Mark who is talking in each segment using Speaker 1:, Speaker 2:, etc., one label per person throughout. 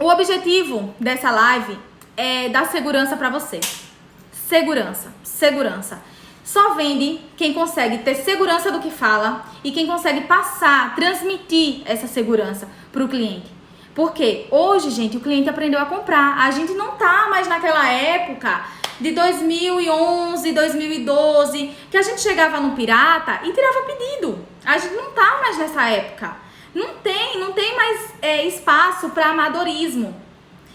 Speaker 1: O objetivo dessa live é dar segurança para você. Segurança. Só vende quem consegue ter segurança do que fala e quem consegue passar, transmitir essa segurança para o cliente. Porque hoje, gente, o cliente aprendeu a comprar. A gente não tá mais naquela época de 2011, 2012, que a gente chegava no pirata e tirava pedido. A gente não tá mais nessa época. Não tem mais espaço para amadorismo.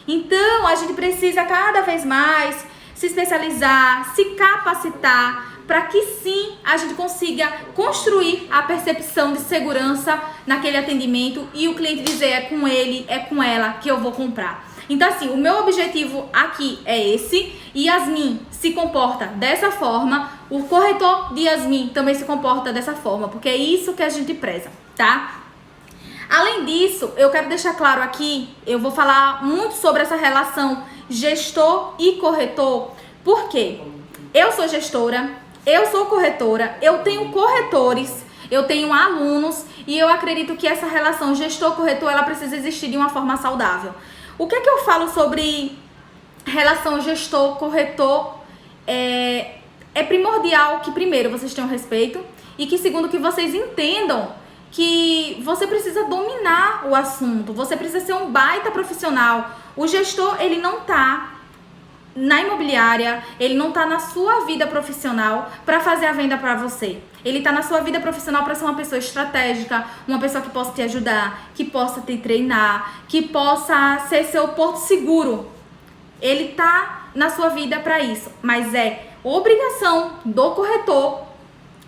Speaker 1: Então, a gente precisa cada vez mais se especializar, se capacitar, para que sim a gente consiga construir a percepção de segurança naquele atendimento e o cliente dizer é com ele, é com ela que eu vou comprar. Então assim, o meu objetivo aqui é esse. Yasmin se comporta dessa forma, o corretor de Yasmin também se comporta dessa forma, porque é isso que a gente preza, tá? Além disso, eu quero deixar claro aqui, eu vou falar muito sobre essa relação gestor e corretor, porque eu sou gestora, eu sou corretora, eu tenho corretores, eu tenho alunos e eu acredito que essa relação gestor-corretor, ela precisa existir de uma forma saudável. O que é que eu falo sobre relação gestor-corretor? É primordial que primeiro vocês tenham respeito e que segundo que vocês entendam que você precisa dominar o assunto, você precisa ser um baita profissional. O gestor, ele não tá na imobiliária, ele não tá na sua vida profissional para fazer a venda para você. Ele tá na sua vida profissional para ser uma pessoa estratégica, uma pessoa que possa te ajudar, que possa te treinar, que possa ser seu porto seguro. Ele tá na sua vida para isso, mas é obrigação do corretor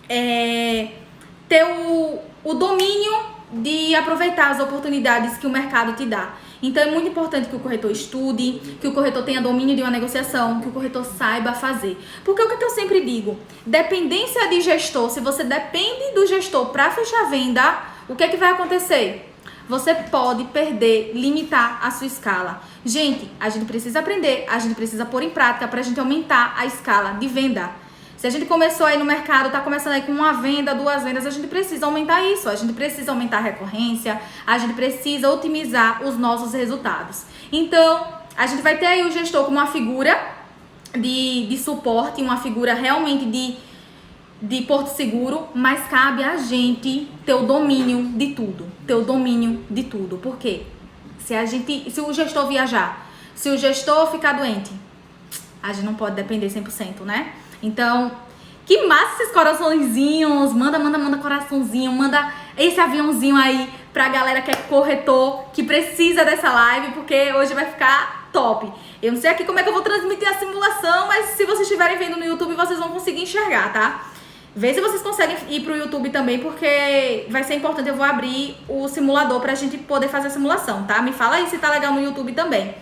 Speaker 1: ter o domínio de aproveitar as oportunidades que o mercado te dá. Então é muito importante que o corretor estude, que o corretor tenha domínio de uma negociação, que o corretor saiba fazer. Porque o que eu sempre digo, dependência de gestor, se você depende do gestor para fechar a venda, o que é que vai acontecer? Você pode perder, limitar a sua escala. Gente, a gente precisa aprender, a gente precisa pôr em prática para a gente aumentar a escala de venda. Se a gente começou aí no mercado, tá começando aí com uma venda, 2 vendas, a gente precisa aumentar isso, a gente precisa aumentar a recorrência, a gente precisa otimizar os nossos resultados. Então, a gente vai ter aí o gestor como uma figura de suporte, uma figura realmente de porto seguro, mas cabe a gente ter o domínio de tudo, Por quê? Se o gestor viajar, se o gestor ficar doente, a gente não pode depender 100%, né? Então, que massa esses coraçõezinhos, manda coraçãozinho, manda esse aviãozinho aí pra galera que é corretor, que precisa dessa live, porque hoje vai ficar top. Eu não sei aqui como é que eu vou transmitir a simulação, mas se vocês estiverem vendo no YouTube, vocês vão conseguir enxergar, tá? Vê se vocês conseguem ir pro YouTube também, porque vai ser importante, eu vou abrir o simulador pra gente poder fazer a simulação, tá? Me fala aí se tá legal no YouTube também.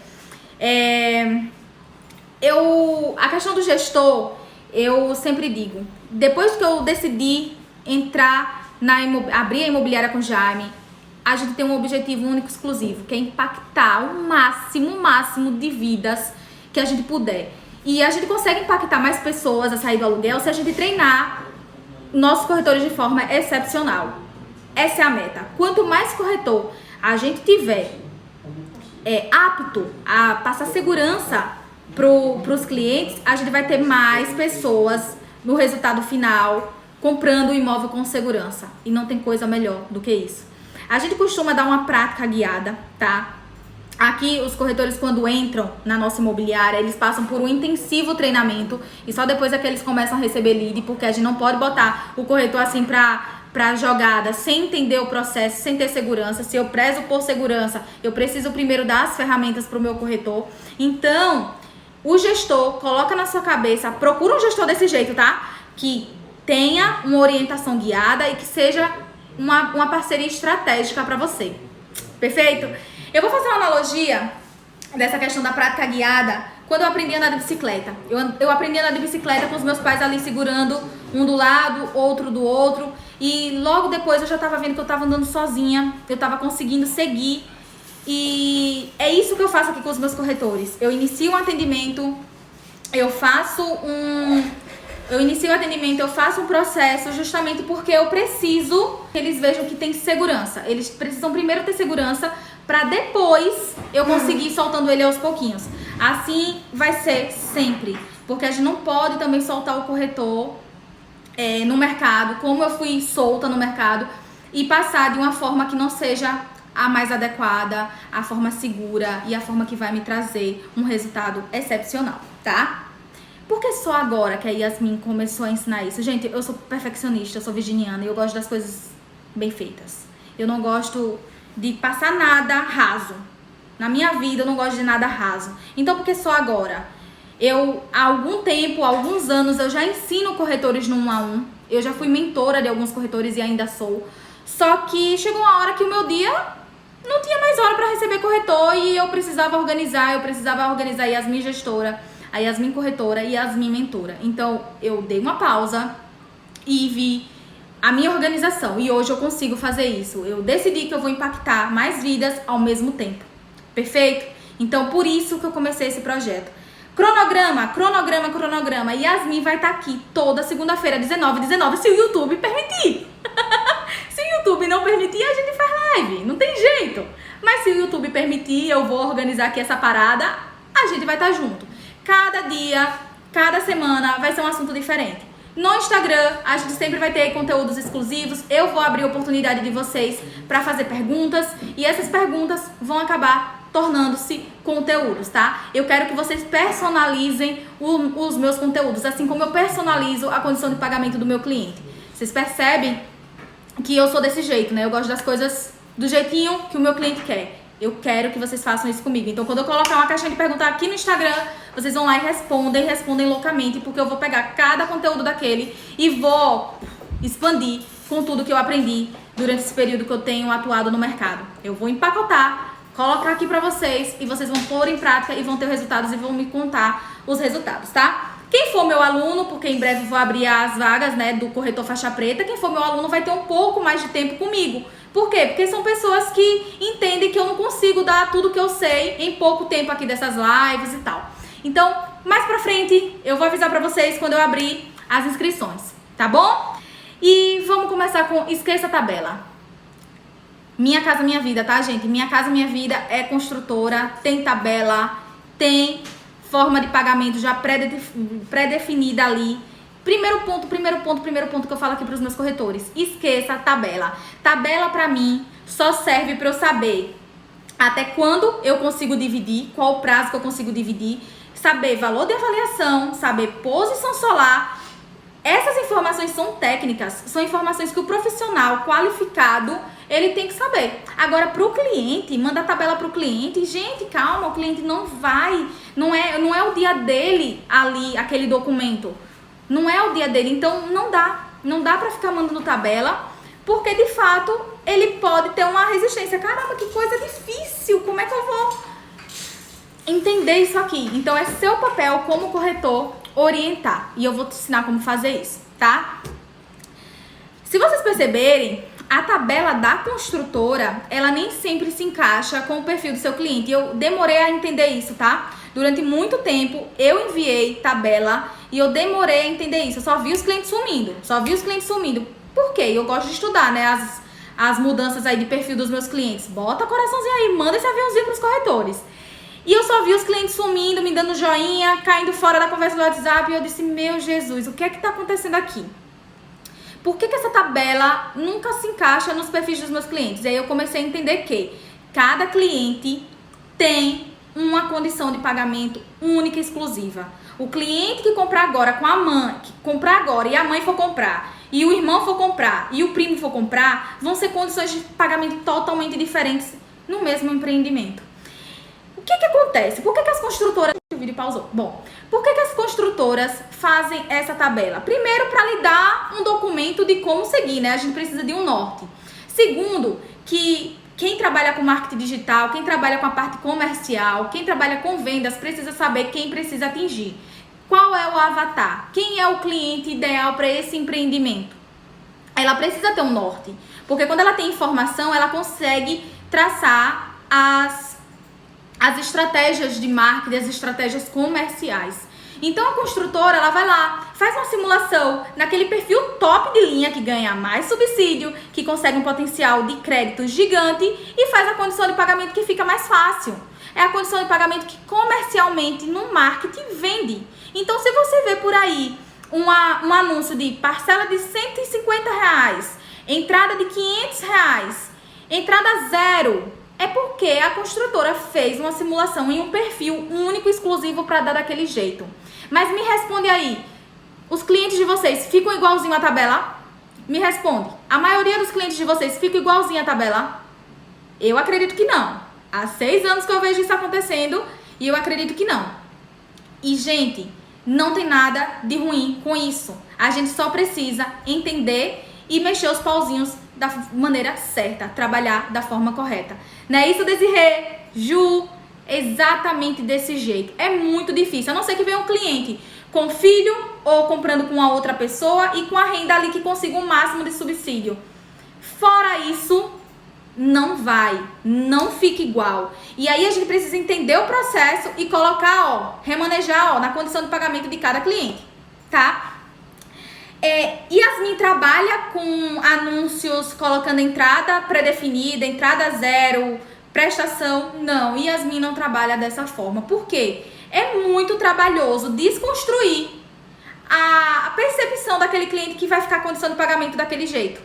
Speaker 1: A questão do gestor, eu sempre digo, depois que eu decidi abrir a imobiliária com Jaime, a gente tem um objetivo único e exclusivo, que é impactar o máximo de vidas que a gente puder. E a gente consegue impactar mais pessoas a sair do aluguel se a gente treinar nossos corretores de forma excepcional. Essa é a meta. Quanto mais corretor a gente tiver apto a passar segurança para os clientes, a gente vai ter mais pessoas no resultado final comprando o imóvel com segurança. E não tem coisa melhor do que isso. A gente costuma dar uma prática guiada, tá? Aqui, os corretores, quando entram na nossa imobiliária, eles passam por um intensivo treinamento e só depois é que eles começam a receber lead, porque a gente não pode botar o corretor assim pra jogada, sem entender o processo, sem ter segurança. Se eu prezo por segurança, eu preciso primeiro dar as ferramentas pro meu corretor. Então, o gestor, coloca na sua cabeça, procura um gestor desse jeito, tá? Que tenha uma orientação guiada e que seja uma parceria estratégica para você. Perfeito? Eu vou fazer uma analogia dessa questão da prática guiada quando eu aprendi a andar de bicicleta. Eu aprendi a andar de bicicleta com os meus pais ali segurando um do lado, outro do outro. E logo depois eu já tava vendo que eu tava andando sozinha, eu tava conseguindo seguir. E é isso que eu faço aqui com os meus corretores. Eu inicio um atendimento, eu faço um processo justamente porque eu preciso que eles vejam que tem segurança. Eles precisam primeiro ter segurança para depois eu conseguir ir soltando ele aos pouquinhos. Assim vai ser sempre, porque a gente não pode também soltar o corretor no mercado, como eu fui solta no mercado, e passar de uma forma que não seja a mais adequada, a forma segura e a forma que vai me trazer um resultado excepcional, tá? Porque só agora que a Yasmin começou a ensinar isso? Gente, eu sou perfeccionista, eu sou virginiana e eu gosto das coisas bem feitas. Eu não gosto de passar nada raso. Na minha vida eu não gosto de nada raso. Então, porque só agora? Há algum tempo, há alguns anos, eu já ensino corretores no 1 a 1. Eu já fui mentora de alguns corretores e ainda sou. Só que chegou uma hora que o meu dia não tinha mais hora para receber corretor e eu precisava organizar a Yasmin gestora, a Yasmin corretora e a Yasmin mentora. Então, eu dei uma pausa e vi a minha organização. E hoje eu consigo fazer isso. Eu decidi que eu vou impactar mais vidas ao mesmo tempo. Perfeito? Então, por isso que eu comecei esse projeto. Cronograma. Yasmin vai estar aqui toda segunda-feira, 19h19, se o YouTube permitir. Se o YouTube não permitir, a gente faz live. Não tem jeito. Mas se o YouTube permitir, eu vou organizar aqui essa parada, a gente vai estar junto. Cada dia, cada semana vai ser um assunto diferente. No Instagram, a gente sempre vai ter conteúdos exclusivos. Eu vou abrir a oportunidade de vocês para fazer perguntas. E essas perguntas vão acabar tornando-se conteúdos, tá? Eu quero que vocês personalizem os meus conteúdos, assim como eu personalizo a condição de pagamento do meu cliente. Vocês percebem que eu sou desse jeito, né? Eu gosto das coisas do jeitinho que o meu cliente quer. Eu quero que vocês façam isso comigo. Então, quando eu colocar uma caixinha de perguntar aqui no Instagram, vocês vão lá e respondem loucamente, porque eu vou pegar cada conteúdo daquele e vou expandir com tudo que eu aprendi durante esse período que eu tenho atuado no mercado. Eu vou empacotar, colocar aqui pra vocês e vocês vão pôr em prática e vão ter resultados e vão me contar os resultados, tá? Quem for meu aluno, porque em breve vou abrir as vagas, né, do corretor faixa preta, quem for meu aluno vai ter um pouco mais de tempo comigo. Por quê? Porque são pessoas que entendem que eu não consigo dar tudo que eu sei em pouco tempo aqui dessas lives e tal. Então, mais pra frente, eu vou avisar pra vocês quando eu abrir as inscrições, tá bom? E vamos começar com Esqueça a Tabela. Minha Casa Minha Vida, tá, gente? Minha Casa Minha Vida é construtora, tem tabela, tem forma de pagamento já pré-definida ali. Primeiro ponto que eu falo aqui para os meus corretores. Esqueça a tabela. Tabela para mim só serve para eu saber até quando eu consigo dividir, qual o prazo que eu consigo dividir, saber valor de avaliação, saber posição solar. Essas informações são técnicas, são informações que o profissional qualificado, ele tem que saber. Agora, para o cliente, mandar tabela para o cliente, gente, calma, o cliente não vai, não é o dia dele ali, aquele documento. Não é o dia dele, então não dá pra ficar mandando tabela, porque de fato ele pode ter uma resistência. Caramba, que coisa difícil, como é que eu vou entender isso aqui? Então é seu papel como corretor orientar, e eu vou te ensinar como fazer isso, tá? Se vocês perceberem, a tabela da construtora, ela nem sempre se encaixa com o perfil do seu cliente. Eu demorei a entender isso, tá? Durante muito tempo, eu enviei tabela e eu demorei a entender isso. Eu só vi os clientes sumindo. Por quê? Eu gosto de estudar, né? As mudanças aí de perfil dos meus clientes. Bota coraçãozinho aí, manda esse aviãozinho pros corretores. E eu só vi os clientes sumindo, me dando joinha, caindo fora da conversa do WhatsApp. E eu disse, meu Jesus, o que é que tá acontecendo aqui? Por que essa tabela nunca se encaixa nos perfis dos meus clientes? E aí eu comecei a entender que cada cliente tem uma condição de pagamento única e exclusiva. O cliente que comprar agora com a mãe, que comprar agora e a mãe for comprar, e o irmão for comprar, e o primo for comprar, vão ser condições de pagamento totalmente diferentes no mesmo empreendimento. O que acontece? Por que as construtoras... O vídeo pausou. Bom, por que as construtoras fazem essa tabela? Primeiro, para lhe dar um documento de como seguir, né? A gente precisa de um norte. Segundo, que quem trabalha com marketing digital, quem trabalha com a parte comercial, quem trabalha com vendas, precisa saber quem precisa atingir. Qual é o avatar? Quem é o cliente ideal para esse empreendimento? Ela precisa ter um norte, porque quando ela tem informação, ela consegue traçar as estratégias de marketing, as estratégias comerciais. Então a construtora, ela vai lá, faz uma simulação naquele perfil top de linha que ganha mais subsídio, que consegue um potencial de crédito gigante e faz a condição de pagamento que fica mais fácil. É a condição de pagamento que comercialmente no marketing vende. Então se você vê por aí um anúncio de parcela de R$150, entrada de R$500, entrada zero, é porque a construtora fez uma simulação em um perfil único e exclusivo para dar daquele jeito. Mas me responde aí, os clientes de vocês ficam igualzinho à tabela? Me responde, a maioria dos clientes de vocês fica igualzinho à tabela? Eu acredito que não. Há 6 anos que eu vejo isso acontecendo e eu acredito que não. E, gente, não tem nada de ruim com isso. A gente só precisa entender e mexer os pauzinhos da maneira certa, trabalhar da forma correta. Não é isso, Desirê? Ju? Exatamente desse jeito. É muito difícil. A não ser que venha um cliente com filho ou comprando com a outra pessoa e com a renda ali que consiga o máximo de subsídio. Fora isso, não vai, não fica igual. E aí a gente precisa entender o processo e colocar, remanejar, na condição de pagamento de cada cliente, tá? Yasmin trabalha com anúncios colocando entrada pré-definida, entrada zero, prestação. Não, Yasmin não trabalha dessa forma. Por quê? É muito trabalhoso desconstruir a percepção daquele cliente que vai ficar a condição de pagamento daquele jeito.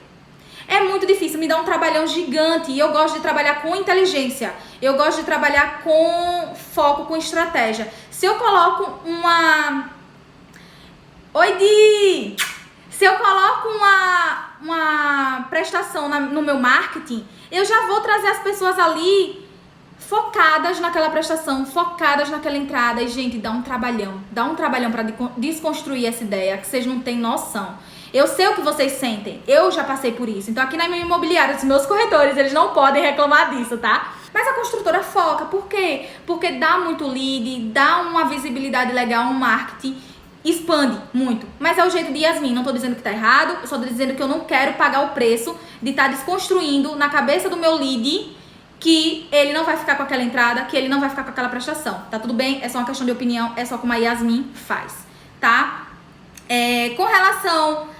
Speaker 1: É muito difícil, me dá um trabalhão gigante e eu gosto de trabalhar com inteligência. Eu gosto de trabalhar com foco, com estratégia. Se eu coloco Oi, Di! Se eu coloco uma prestação no meu marketing, eu já vou trazer as pessoas ali focadas naquela prestação, focadas naquela entrada. E, gente, dá um trabalhão para desconstruir essa ideia, que vocês não têm noção. Eu sei o que vocês sentem, eu já passei por isso. Então aqui na minha imobiliária, os meus corretores, eles não podem reclamar disso, tá? Mas a construtora foca, por quê? Porque dá muito lead, dá uma visibilidade legal, um marketing, expande muito. Mas é o jeito de Yasmin, não tô dizendo que tá errado, eu só tô dizendo que eu não quero pagar o preço de estar desconstruindo na cabeça do meu lead que ele não vai ficar com aquela entrada, que ele não vai ficar com aquela prestação. Tá tudo bem? É só uma questão de opinião, é só como a Yasmin faz, tá? Com relação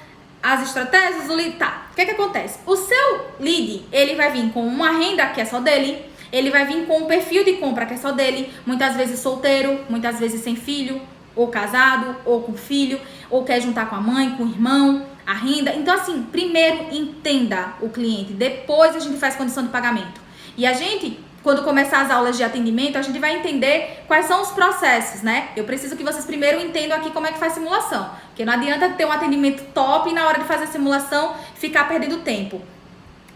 Speaker 1: as estratégias do lead, tá? O que acontece? O seu lead, ele vai vir com uma renda que é só dele, ele vai vir com um perfil de compra que é só dele, muitas vezes solteiro, muitas vezes sem filho, ou casado, ou com filho, ou quer juntar com a mãe, com o irmão, a renda. Então, assim, primeiro entenda o cliente, depois a gente faz condição de pagamento. E a gente, quando começar as aulas de atendimento, a gente vai entender quais são os processos, né? Eu preciso que vocês primeiro entendam aqui como é que faz simulação. Porque não adianta ter um atendimento top e na hora de fazer a simulação ficar perdendo tempo.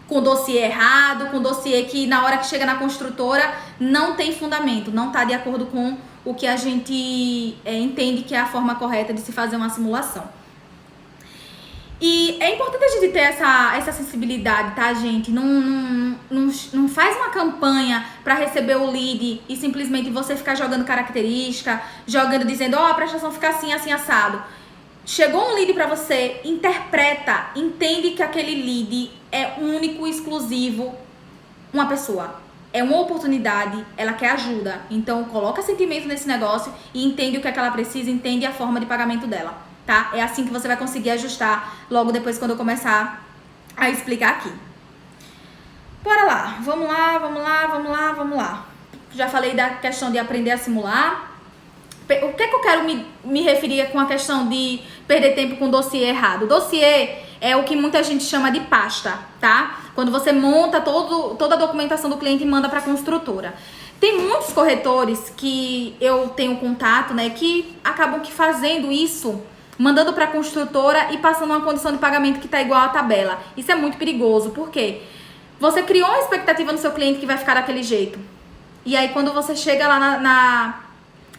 Speaker 1: Com dossiê errado, com dossiê que na hora que chega na construtora não tem fundamento, não está de acordo com o que a gente entende que é a forma correta de se fazer uma simulação. E é importante a gente ter essa sensibilidade, tá, gente? Não faz uma campanha para receber o lead e simplesmente você ficar jogando característica, dizendo, a prestação fica assim, assim, assado. Chegou um lead para você, interpreta, entende que aquele lead é único e exclusivo, uma pessoa. É uma oportunidade, ela quer ajuda. Então, coloca sentimento nesse negócio e entende o que é que ela precisa, entende a forma de pagamento dela, tá? É assim que você vai conseguir ajustar logo depois quando eu começar a explicar aqui. Bora lá, vamos lá. Já falei da questão de aprender a simular. O que é que eu quero me referir com a questão de perder tempo com dossiê errado? Dossiê é o que muita gente chama de pasta, tá? Quando você monta toda a documentação do cliente e manda para a construtora. Tem muitos corretores que eu tenho contato, né, que acabam fazendo isso, mandando para a construtora e passando uma condição de pagamento que tá igual à tabela. Isso é muito perigoso, por quê? Você criou uma expectativa no seu cliente que vai ficar daquele jeito. E aí quando você chega lá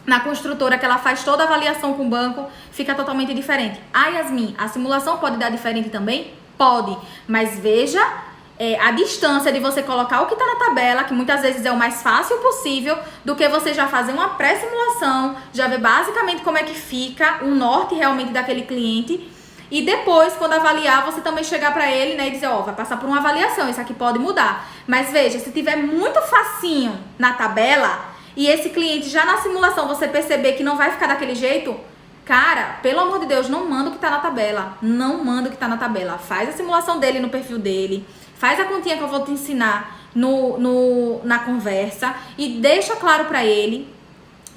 Speaker 1: na construtora, que ela faz toda a avaliação com o banco, fica totalmente diferente. Yasmin, a simulação pode dar diferente também? Pode, mas veja a distância de você colocar o que está na tabela, que muitas vezes é o mais fácil possível, do que você já fazer uma pré-simulação, já ver basicamente como é que fica o norte realmente daquele cliente, e depois, quando avaliar, você também chegar para ele, né, e dizer, vai passar por uma avaliação, isso aqui pode mudar. Mas veja, se tiver muito facinho na tabela, e esse cliente já na simulação você perceber que não vai ficar daquele jeito, Cara, pelo amor de Deus, não manda o que tá na tabela. Não manda o que tá na tabela. Faz a simulação dele no perfil dele. Faz a continha que eu vou te ensinar na conversa. E deixa claro pra ele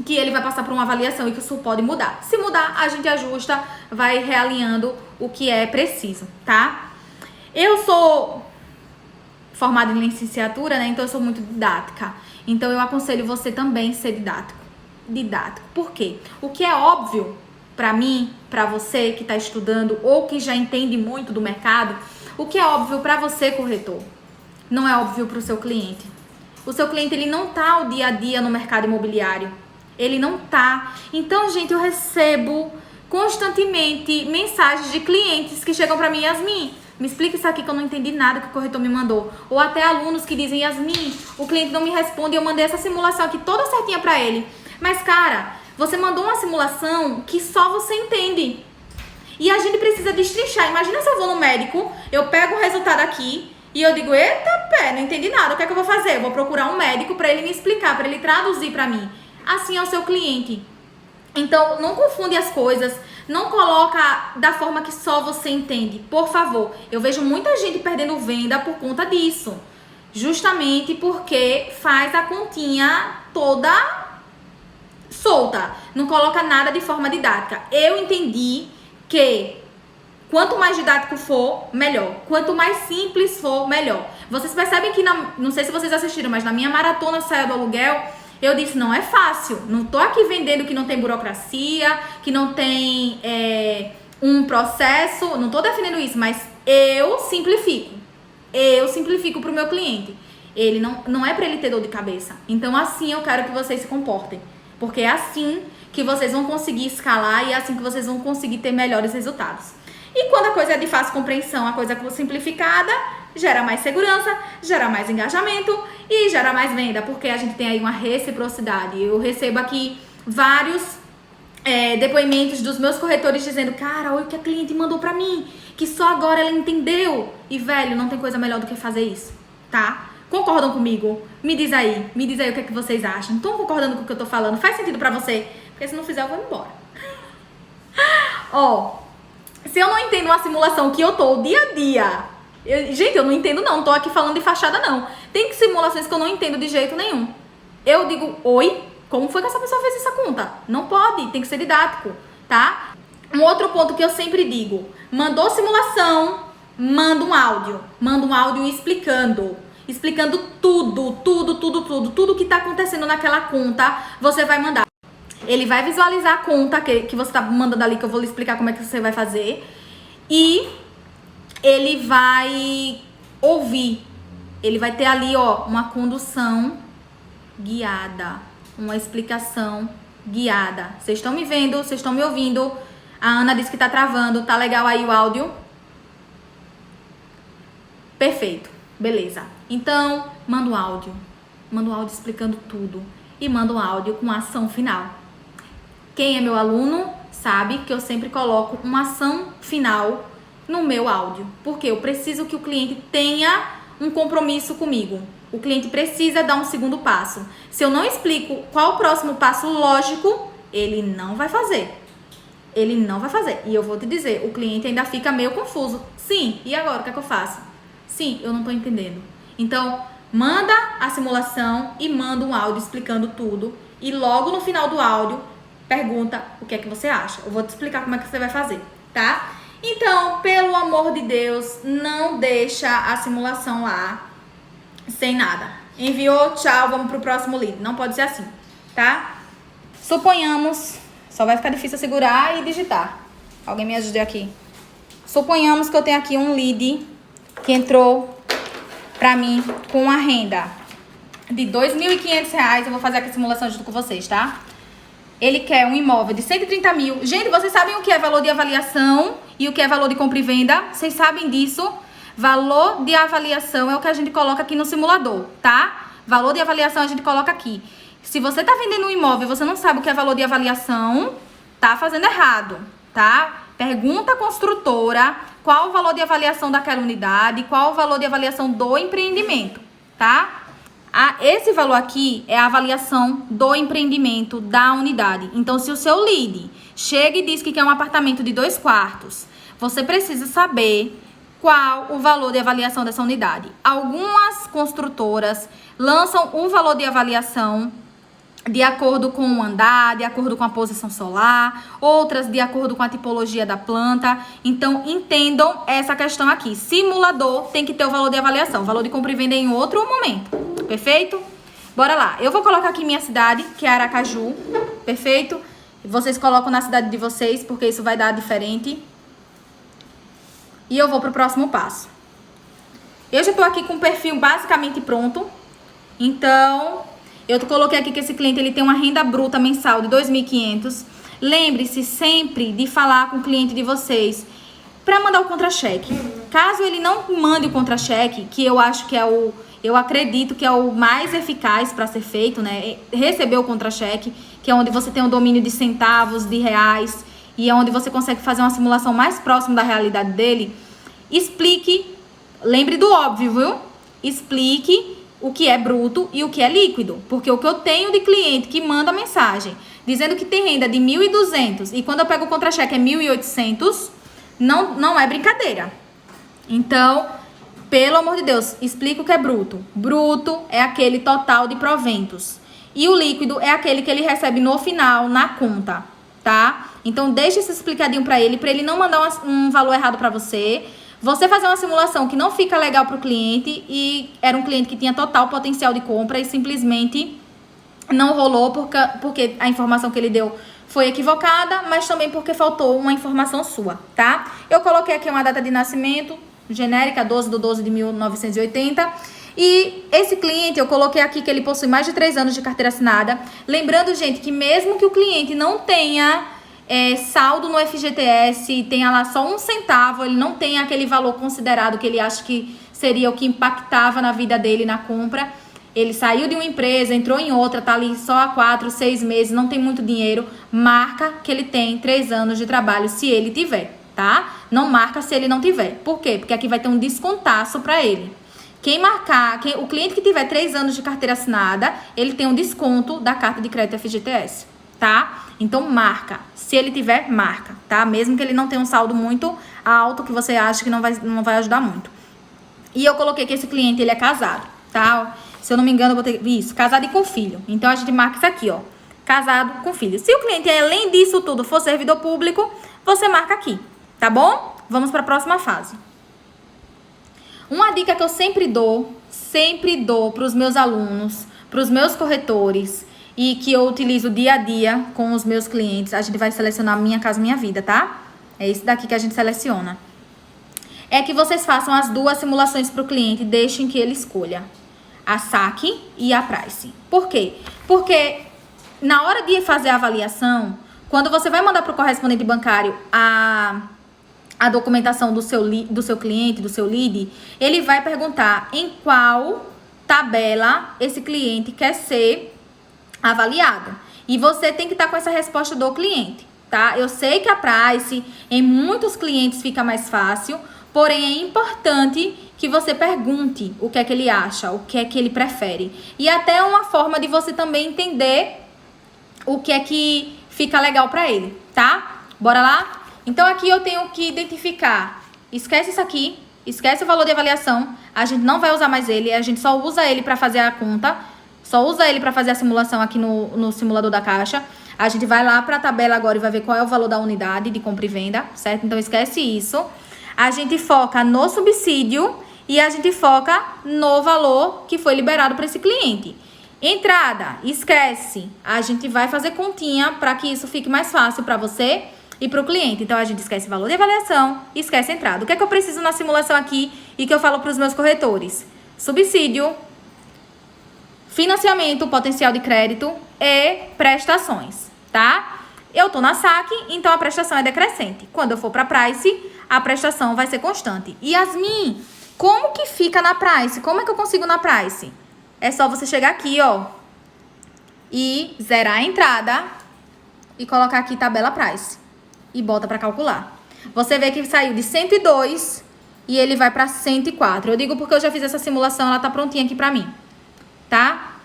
Speaker 1: que ele vai passar por uma avaliação e que isso pode mudar. Se mudar, a gente ajusta, vai realinhando o que é preciso, tá? Eu sou formada em licenciatura, né? Então eu sou muito didática. Então eu aconselho você também ser didático. Por quê? O que é óbvio pra mim, pra você que tá estudando ou que já entende muito do mercado, o que é óbvio pra você, corretor, não é óbvio pro seu cliente. O seu cliente, ele não tá o dia a dia no mercado imobiliário. Ele não tá. Então, gente, eu recebo constantemente mensagens de clientes que chegam pra mim: Yasmin, me explica isso aqui que eu não entendi nada que o corretor me mandou. Ou até alunos que dizem: Yasmin, o cliente não me responde, eu mandei essa simulação aqui toda certinha pra ele. Mas, cara, você mandou uma simulação que só você entende. E a gente precisa destrinchar. Imagina se eu vou no médico, eu pego o resultado aqui e eu digo: eita pé, não entendi nada, o que é que eu vou fazer? Eu vou procurar um médico pra ele me explicar, pra ele traduzir pra mim. Assim é o seu cliente. Então, não confunde as coisas, não coloca da forma que só você entende. Por favor, eu vejo muita gente perdendo venda por conta disso. Justamente porque faz a continha toda solta. Não coloca nada de forma didática. Eu entendi que quanto mais didático for, melhor. Quanto mais simples for, melhor. Vocês percebem que, não sei se vocês assistiram, mas na minha maratona Saia do Aluguel, eu disse: não é fácil. Não tô aqui vendendo que não tem burocracia, que não tem um processo. Não tô defendendo isso, mas eu simplifico. Eu simplifico pro meu cliente. Ele não é pra ele ter dor de cabeça. Então, assim eu quero que vocês se comportem. Porque é assim que vocês vão conseguir escalar e é assim que vocês vão conseguir ter melhores resultados. E quando a coisa é de fácil compreensão, a coisa simplificada, gera mais segurança, gera mais engajamento e gera mais venda, porque a gente tem aí uma reciprocidade. Eu recebo aqui vários depoimentos dos meus corretores dizendo: cara, olha o que a cliente mandou pra mim, que só agora ela entendeu. E, velho, não tem coisa melhor do que fazer isso, tá? Concordam comigo? Me diz aí o que é que vocês acham. Estão concordando com o que eu tô falando? Faz sentido pra você? Porque se não fizer, eu vou embora. Ó, se eu não entendo uma simulação que eu tô o dia a dia, gente, eu não entendo não tô aqui falando de fachada não. Tem simulações que eu não entendo de jeito nenhum. Eu digo: oi, como foi que essa pessoa fez essa conta? Não pode, tem que ser didático, tá? Um outro ponto que eu sempre digo: mandou simulação, manda um áudio. Manda um áudio explicando tudo que tá acontecendo naquela conta, você vai mandar. Ele vai visualizar a conta que você tá mandando ali, que eu vou lhe explicar como é que você vai fazer. E ele vai ouvir. Ele vai ter ali, ó, uma condução guiada. Uma explicação guiada. Vocês estão me vendo? Vocês estão me ouvindo? A Ana disse que tá travando. Tá legal aí o áudio? Perfeito. Beleza. Então, manda um áudio. Manda um áudio explicando tudo. E manda um áudio com ação final. Quem é meu aluno sabe que eu sempre coloco uma ação final no meu áudio. Porque eu preciso que o cliente tenha um compromisso comigo. O cliente precisa dar um segundo passo. Se eu não explico qual o próximo passo lógico, ele não vai fazer. Ele não vai fazer. E eu vou te dizer, o cliente ainda fica meio confuso. Sim, e agora? O que é que eu faço? Sim, eu não tô entendendo. Então, manda a simulação e manda um áudio explicando tudo. E logo no final do áudio, pergunta o que é que você acha. Eu vou te explicar como é que você vai fazer, tá? Então, pelo amor de Deus, não deixa a simulação lá sem nada. Enviou, tchau, vamos pro próximo lead. Não pode ser assim, tá? Suponhamos, só vai ficar difícil segurar e digitar. Alguém me ajude aqui. Suponhamos que eu tenho aqui um lead que entrou pra mim com uma renda de R$2.500. Eu vou fazer aqui a simulação junto com vocês, tá? Ele quer um imóvel de 130 mil. Gente, vocês sabem o que é valor de avaliação e o que é valor de compra e venda? Vocês sabem disso? Valor de avaliação é o que a gente coloca aqui no simulador, tá? Valor de avaliação a gente coloca aqui. Se você tá vendendo um imóvel e você não sabe o que é valor de avaliação, tá fazendo errado, tá? Pergunta à construtora qual o valor de avaliação daquela unidade, qual o valor de avaliação do empreendimento, tá? Esse valor aqui é a avaliação do empreendimento da unidade. Então, se o seu lead chega e diz que quer um apartamento de 2 quartos, você precisa saber qual o valor de avaliação dessa unidade. Algumas construtoras lançam um valor de avaliação de acordo com o andar, de acordo com a posição solar, outras de acordo com a tipologia da planta. Então, entendam essa questão aqui. Simulador tem que ter o valor de avaliação. O valor de compra e venda em outro momento. Perfeito? Bora lá. Eu vou colocar aqui minha cidade, que é Aracaju. Perfeito? Vocês colocam na cidade de vocês, porque isso vai dar diferente. E eu vou pro próximo passo. Eu já tô aqui com o perfil basicamente pronto. Então, eu coloquei aqui que esse cliente ele tem uma renda bruta mensal de 2.500. Lembre-se sempre de falar com o cliente de vocês para mandar o contra-cheque. Caso ele não mande o contra-cheque, que eu acho que eu acredito que é o mais eficaz para ser feito, né? Receber o contra-cheque, que é onde você tem um domínio de centavos, de reais, e é onde você consegue fazer uma simulação mais próxima da realidade dele. Explique, lembre do óbvio, viu? Explique o que é bruto e o que é líquido. Porque o que eu tenho de cliente que manda mensagem dizendo que tem renda de 1.200 e quando eu pego o contra-cheque é 1.800, não é brincadeira. Então, pelo amor de Deus, explica o que é bruto. Bruto é aquele total de proventos. E o líquido é aquele que ele recebe no final, na conta, tá? Então, deixa isso explicadinho para ele não mandar um valor errado para você. Você fazer uma simulação que não fica legal para o cliente e era um cliente que tinha total potencial de compra e simplesmente não rolou porque a informação que ele deu foi equivocada, mas também porque faltou uma informação sua, tá? Eu coloquei aqui uma data de nascimento genérica, 12/12/1980. E esse cliente, eu coloquei aqui que ele possui mais de 3 anos de carteira assinada. Lembrando, gente, que mesmo que o cliente não tenha saldo no FGTS, tenha lá só 1 centavo, ele não tem aquele valor considerado que ele acha que seria o que impactava na vida dele na compra. Ele saiu de uma empresa, entrou em outra, tá ali só há 4, 6 meses, não tem muito dinheiro, marca que ele tem 3 anos de trabalho se ele tiver, tá? Não marca se ele não tiver. Por quê? Porque aqui vai ter um descontaço para ele. O cliente que tiver 3 anos de carteira assinada, ele tem um desconto da carta de crédito FGTS, tá? Então, marca. Se ele tiver, marca, tá? Mesmo que ele não tenha um saldo muito alto, que você acha que não vai ajudar muito. E eu coloquei que esse cliente, ele é casado, tá? Se eu não me engano, eu botei isso, casado e com filho. Então, a gente marca isso aqui, ó. Casado com filho. Se o cliente, além disso tudo, for servidor público, você marca aqui, tá bom? Vamos para a próxima fase. Uma dica que eu sempre dou para os meus alunos, para os meus corretores e que eu utilizo dia a dia com os meus clientes, a gente vai selecionar Minha Casa Minha Vida, tá? É esse daqui que a gente seleciona. É que vocês façam as 2 simulações para o cliente, deixem que ele escolha a saque e a price. Por quê? Porque na hora de fazer a avaliação, quando você vai mandar para o correspondente bancário a documentação do seu cliente, do seu lead, ele vai perguntar em qual tabela esse cliente quer ser avaliado. E você tem que estar com essa resposta do cliente, tá? Eu sei que a price em muitos clientes fica mais fácil, porém é importante que você pergunte o que é que ele acha, o que é que ele prefere. E até uma forma de você também entender o que é que fica legal para ele, tá? Bora lá? Então, aqui eu tenho que identificar, esquece isso aqui, esquece o valor de avaliação, a gente não vai usar mais ele, a gente só usa ele para fazer a conta, só usa ele para fazer a simulação aqui no simulador da Caixa. A gente vai lá para a tabela agora e vai ver qual é o valor da unidade de compra e venda, certo? Então, esquece isso. A gente foca no subsídio e a gente foca no valor que foi liberado para esse cliente. Entrada, esquece, a gente vai fazer continha para que isso fique mais fácil para você e para o cliente. Então, a gente esquece valor de avaliação e esquece a entrada. O que é que eu preciso na simulação aqui e que eu falo para os meus corretores? Subsídio, financiamento, potencial de crédito e prestações, tá? Eu tô na saque, então a prestação é decrescente. Quando eu for para price, a prestação vai ser constante. E Yasmin, como que fica na price? Como é que eu consigo na price? É só você chegar aqui, ó, e zerar a entrada e colocar aqui tabela price. E bota para calcular. Você vê que saiu de 102 e ele vai para 104. Eu digo porque eu já fiz essa simulação, ela tá prontinha aqui para mim. tá?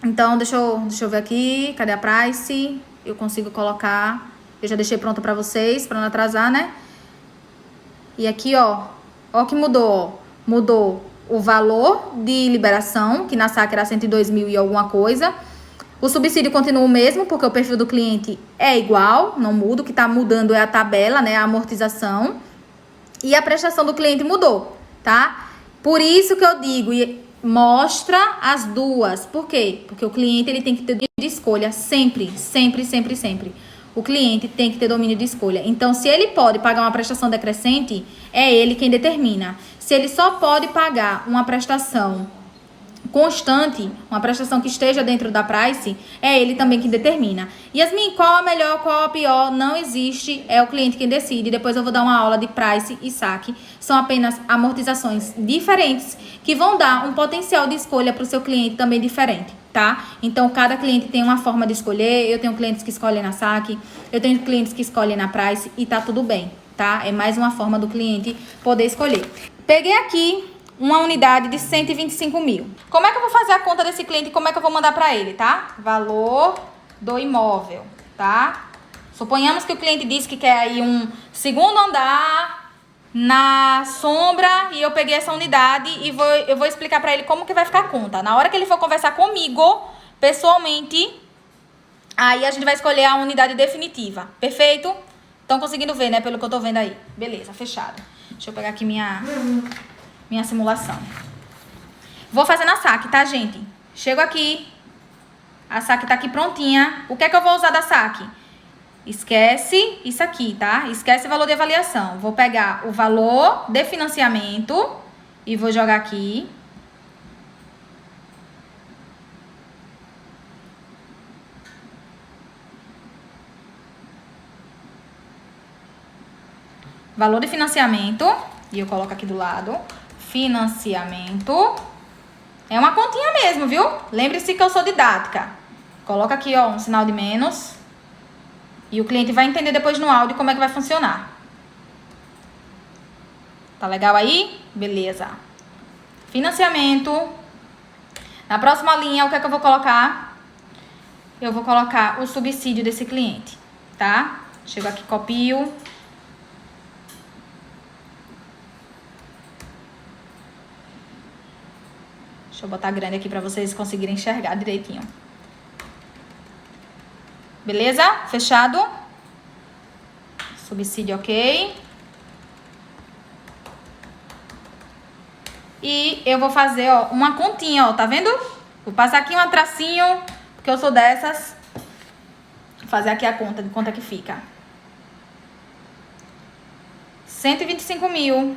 Speaker 1: Então, deixa eu ver aqui, cadê a price? Eu consigo colocar, eu já deixei pronto pra vocês, pra não atrasar, né? E aqui, ó que mudou, mudou o valor de liberação, que na saque era 102 mil e alguma coisa. O subsídio continua o mesmo, porque o perfil do cliente é igual, não muda. O que tá mudando é a tabela, né, a amortização. E a prestação do cliente mudou, tá? Por isso que eu digo, mostra as duas. Por quê? Porque o cliente ele tem que ter domínio de escolha sempre, sempre, sempre, sempre. O cliente tem que ter domínio de escolha. Então, se ele pode pagar uma prestação decrescente, é ele quem determina. Se ele só pode pagar uma prestação constante, uma prestação que esteja dentro da price, é ele também que determina. Yasmin, qual a melhor, qual a pior? Não existe, é o cliente quem decide. Depois eu vou dar uma aula de price e saque. São apenas amortizações diferentes que vão dar um potencial de escolha para o seu cliente também diferente, tá? Então, cada cliente tem uma forma de escolher. Eu tenho clientes que escolhem na saque, eu tenho clientes que escolhem na price e tá tudo bem, tá? É mais uma forma do cliente poder escolher. Peguei aqui uma unidade de 125 mil. Como é que eu vou fazer a conta desse cliente e como é que eu vou mandar para ele, tá? Valor do imóvel, tá? Suponhamos que o cliente disse que quer aí um segundo andar na sombra e eu peguei essa unidade e eu vou explicar para ele como que vai ficar a conta. Na hora que ele for conversar comigo, pessoalmente, aí a gente vai escolher a unidade definitiva. Perfeito? Estão conseguindo ver, né? Pelo que eu tô vendo aí. Beleza, fechado. Deixa eu pegar aqui minha simulação. Vou fazer na saque, tá, gente? Chego aqui. A saque tá aqui prontinha. O que é que eu vou usar da saque? Esquece isso aqui, tá? Esquece o valor de avaliação. Vou pegar o valor de financiamento e vou jogar aqui. Valor de financiamento. E eu coloco aqui do lado. Financiamento. É uma continha mesmo, viu? Lembre-se que eu sou didática. Coloca aqui, ó, um sinal de menos. E o cliente vai entender depois no áudio como é que vai funcionar. Tá legal aí? Beleza. Financiamento. Na próxima linha, o que é que eu vou colocar? Eu vou colocar o subsídio desse cliente, tá? Chego aqui, copio. Deixa eu botar grande aqui para vocês conseguirem enxergar direitinho. Beleza? Fechado? Subsídio ok. E eu vou fazer, ó, uma continha, ó, tá vendo? Vou passar aqui um tracinho, porque eu sou dessas. Vou fazer aqui a conta, de quanto é que fica. 125 mil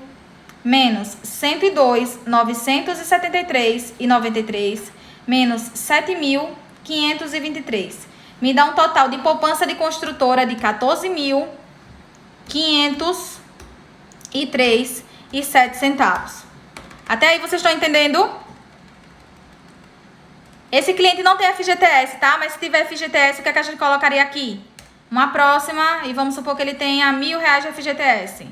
Speaker 1: menos 102.973,93 menos 7.523. Me dá um total de poupança de construtora de 14.503,07. Até aí vocês estão entendendo? Esse cliente não tem FGTS, tá? Mas se tiver FGTS, o que é que a gente colocaria aqui? Uma próxima, e vamos supor que ele tenha R$1.000 de FGTS.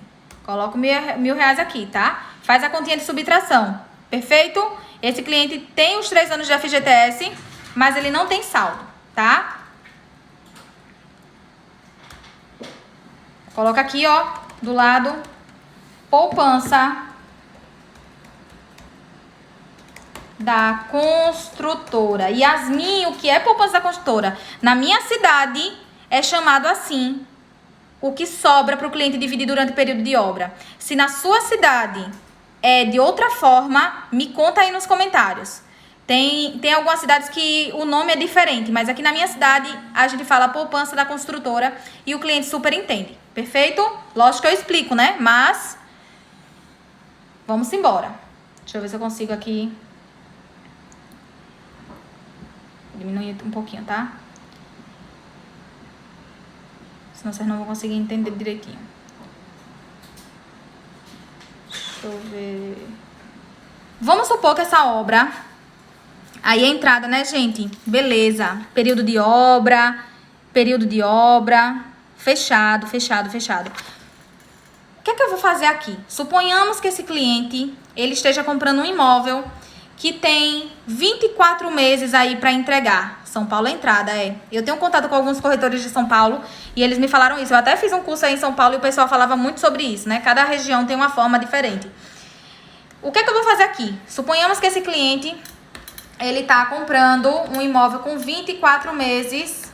Speaker 1: Coloco R$1.000 aqui, tá? Faz a continha de subtração. Perfeito? Esse cliente tem os 3 anos de FGTS, mas ele não tem saldo, tá? Coloca aqui, ó, do lado, poupança da construtora. Yasmin, o que é poupança da construtora? Na minha cidade é chamado assim, o que sobra para o cliente dividir durante o período de obra. Se na sua cidade é de outra forma, me conta aí nos comentários. Tem algumas cidades que o nome é diferente, mas aqui na minha cidade a gente fala poupança da construtora e o cliente super entende. Perfeito? Lógico que eu explico, né? Mas vamos embora. Deixa eu ver se eu consigo aqui diminuir um pouquinho, tá? Senão vocês não vão conseguir entender direitinho. Deixa eu ver. Vamos supor que essa obra... Aí a entrada, né, gente? Beleza. Período de obra. Fechado. O que é que eu vou fazer aqui? Suponhamos que esse cliente, ele esteja comprando um imóvel que tem 24 meses aí para entregar. São Paulo é entrada, é. Eu tenho contato com alguns corretores de São Paulo e eles me falaram isso. Eu até fiz um curso aí em São Paulo e o pessoal falava muito sobre isso, né? Cada região tem uma forma diferente. O que é que eu vou fazer aqui? Suponhamos que esse cliente, ele tá comprando um imóvel com 24 meses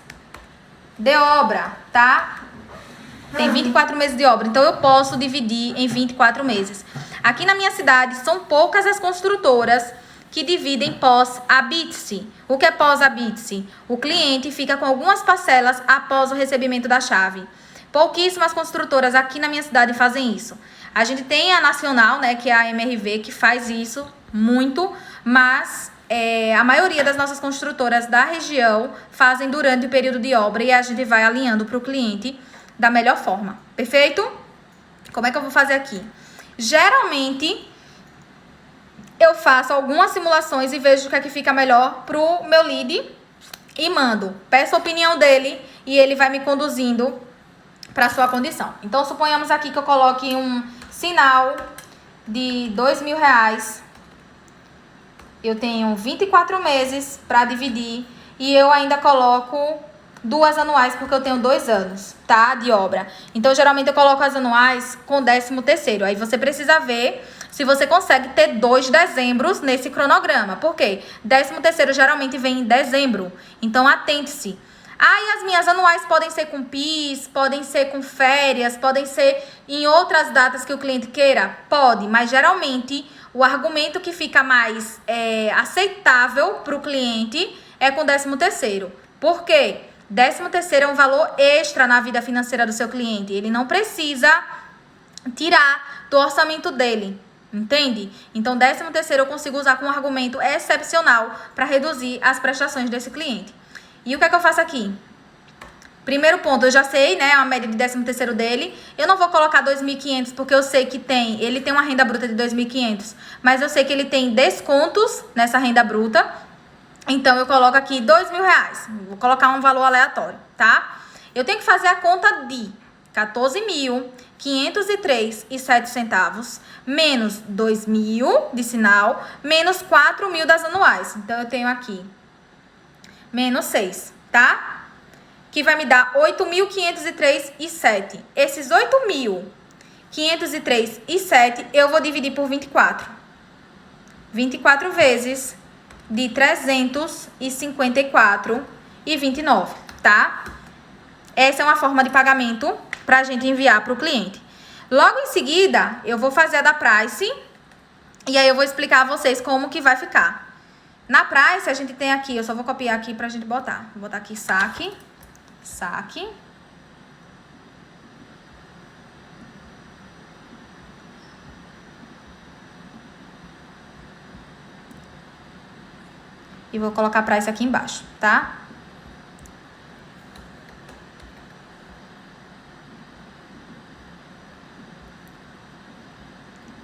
Speaker 1: de obra, tá? Tem 24 meses de obra, então eu posso dividir em 24 meses. Aqui na minha cidade, são poucas as construtoras que dividem pós-habite-se. O que é pós-habite-se? O cliente fica com algumas parcelas após o recebimento da chave. Pouquíssimas construtoras aqui na minha cidade fazem isso. A gente tem a nacional, né, que é a MRV, que faz isso muito, mas a maioria das nossas construtoras da região fazem durante o período de obra e a gente vai alinhando para o cliente da melhor forma. Perfeito? Como é que eu vou fazer aqui? Geralmente, eu faço algumas simulações e vejo o que é que fica melhor pro meu lead e mando. Peço a opinião dele e ele vai me conduzindo para sua condição. Então, suponhamos aqui que eu coloque um sinal de R$2.000. Eu tenho 24 meses para dividir e eu ainda coloco 2 anuais porque eu tenho 2 anos, tá? De obra. Então, geralmente eu coloco as anuais com 13º. Aí você precisa ver se você consegue ter 2 dezembros nesse cronograma. Por quê? 13º geralmente vem em dezembro. Então, atente-se. E as minhas anuais podem ser com PIS, podem ser com férias, podem ser em outras datas que o cliente queira? Pode, mas geralmente o argumento que fica mais aceitável para o cliente é com 13º. Por quê? 13º é um valor extra na vida financeira do seu cliente. Ele não precisa tirar do orçamento dele. Entende? Então, 13º eu consigo usar como argumento excepcional para reduzir as prestações desse cliente. E o que é que eu faço aqui? Primeiro ponto, eu já sei, né, a média de 13º dele. Eu não vou colocar 2.500 porque eu sei que ele tem uma renda bruta de 2.500, mas eu sei que ele tem descontos nessa renda bruta. Então, eu coloco aqui R$2.000. Vou colocar um valor aleatório, tá? Eu tenho que fazer a conta de 14.503,07 menos 2.000 de sinal, menos 4.000 das anuais. Então, eu tenho aqui menos 6, tá? Que vai me dar 8.503,07. Esses 8.503,07 eu vou dividir por 24. 24 vezes de 354,29, tá? Essa é uma forma de pagamento pra gente enviar pro cliente. Logo em seguida, eu vou fazer a da Price e aí eu vou explicar a vocês como que vai ficar. Na Price, a gente tem aqui, eu só vou copiar aqui pra gente botar. Vou botar aqui saque. E vou colocar Price aqui embaixo, tá?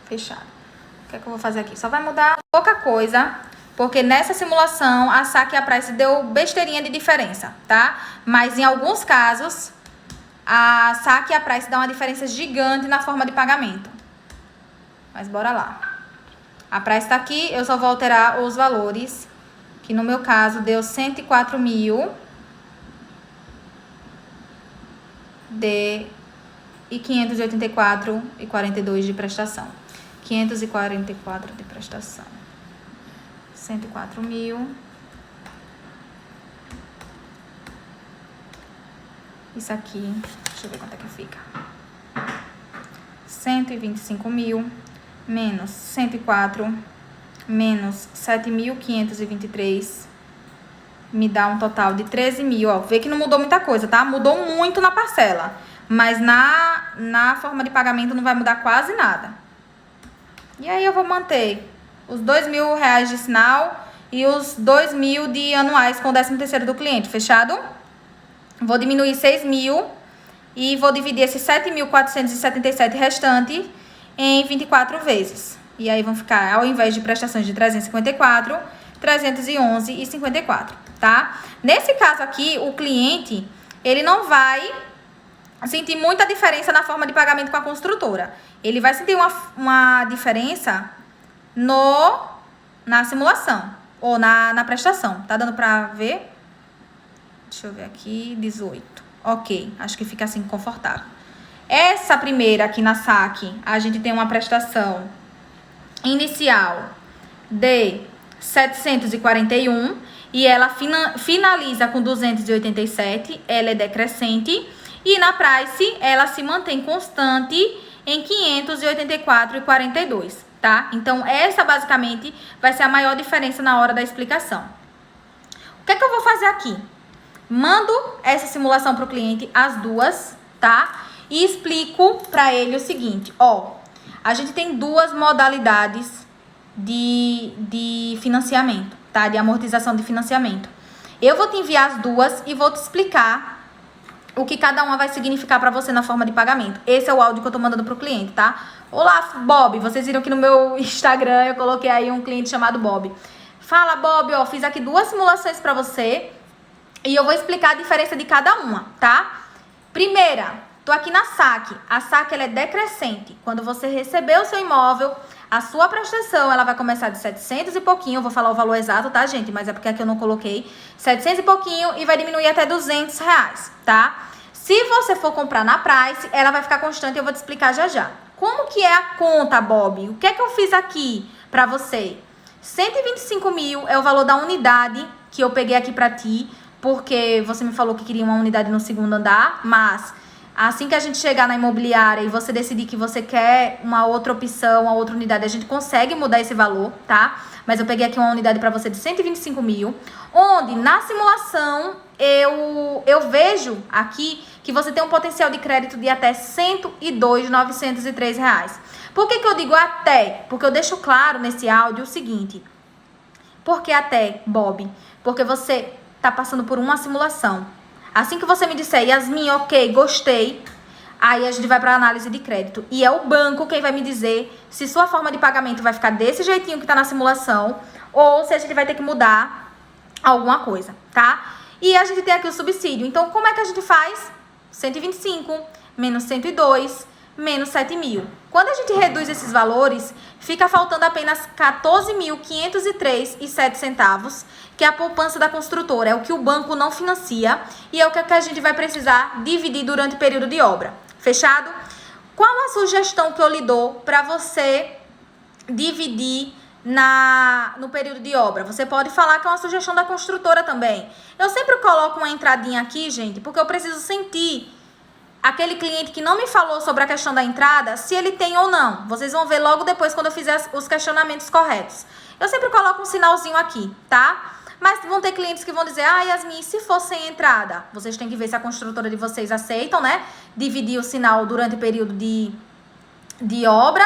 Speaker 1: Fechado. O que é que eu vou fazer aqui? Só vai mudar pouca coisa, porque nessa simulação a saque e a Price deu besteirinha de diferença, tá? Mas em alguns casos, a saque e a Price dão uma diferença gigante na forma de pagamento. Mas bora lá. A Price tá aqui, eu só vou alterar os valores, que no meu caso deu 104.000 e 584,42 de prestação. 544 de prestação. 104.000. Isso aqui, deixa eu ver quanto é que fica. 125.000 menos 104 menos 7.523 me dá um total de 13.000, ó. Vê que não mudou muita coisa, tá? Mudou muito na parcela, mas na forma de pagamento não vai mudar quase nada. E aí eu vou manter os R$2.000 de sinal e os 2.000 de anuais com o 13º do cliente, fechado? Vou diminuir 6.000 e vou dividir esses 7.477 restante em 24 vezes. E aí vão ficar, ao invés de prestações de 354, 311,54, tá? Nesse caso aqui, o cliente, ele não vai sentir muita diferença na forma de pagamento com a construtora. Ele vai sentir uma diferença na simulação, ou na prestação. Tá dando pra ver? Deixa eu ver aqui, 18. Ok, acho que fica assim confortável. Essa primeira aqui na saque, a gente tem uma prestação inicial de 741 e ela finaliza com 287, ela é decrescente e na price ela se mantém constante em 584,42, tá? Então essa basicamente vai ser a maior diferença na hora da explicação. O que é que eu vou fazer aqui? Mando essa simulação para o cliente, as duas, tá? E explico para ele o seguinte, ó, a gente tem duas modalidades de financiamento, tá? De amortização de financiamento. Eu vou te enviar as duas e vou te explicar o que cada uma vai significar para você na forma de pagamento. Esse é o áudio que eu tô mandando pro cliente, tá? Olá, Bob. Vocês viram que no meu Instagram eu coloquei aí um cliente chamado Bob. Fala, Bob, ó, fiz aqui duas simulações para você e eu vou explicar a diferença de cada uma, tá? Primeira, tô aqui na saque. A saque ela é decrescente. Quando você receber o seu imóvel, a sua prestação ela vai começar de 700 e pouquinho. Eu vou falar o valor exato, tá, gente? Mas é porque aqui eu não coloquei. 700 e pouquinho e vai diminuir até R$200, tá? Se você for comprar na price, ela vai ficar constante e eu vou te explicar já já. Como que é a conta, Bob? O que é que eu fiz aqui pra você? 125 mil é o valor da unidade que eu peguei aqui pra ti, porque você me falou que queria uma unidade no segundo andar, mas assim que a gente chegar na imobiliária e você decidir que você quer uma outra opção, uma outra unidade, a gente consegue mudar esse valor, tá? Mas eu peguei aqui uma unidade pra você de 125 mil, onde na simulação eu vejo aqui que você tem um potencial de crédito de até R$102.903. Por que eu digo até? Porque eu deixo claro nesse áudio o seguinte. Por que até, Bob? Porque você tá passando por uma simulação. Assim que você me disser, Yasmin, ok, gostei, aí a gente vai para análise de crédito. E é o banco quem vai me dizer se sua forma de pagamento vai ficar desse jeitinho que tá na simulação ou se a gente vai ter que mudar alguma coisa, tá? E a gente tem aqui o subsídio. Então, como é que a gente faz? 125 menos 102 menos 7 mil. Quando a gente reduz esses valores, fica faltando apenas 14.503,07 centavos, que é a poupança da construtora, é o que o banco não financia e é o que a gente vai precisar dividir durante o período de obra. Fechado? Qual a sugestão que eu lhe dou para você dividir no período de obra? Você pode falar que é uma sugestão da construtora também. Eu sempre coloco uma entradinha aqui, gente, porque eu preciso sentir aquele cliente que não me falou sobre a questão da entrada, se ele tem ou não. Vocês vão ver logo depois quando eu fizer os questionamentos corretos. Eu sempre coloco um sinalzinho aqui, tá? Mas vão ter clientes que vão dizer, Yasmin, se for sem entrada? Vocês têm que ver se a construtora de vocês aceitam, né? Dividir o sinal durante o período de obra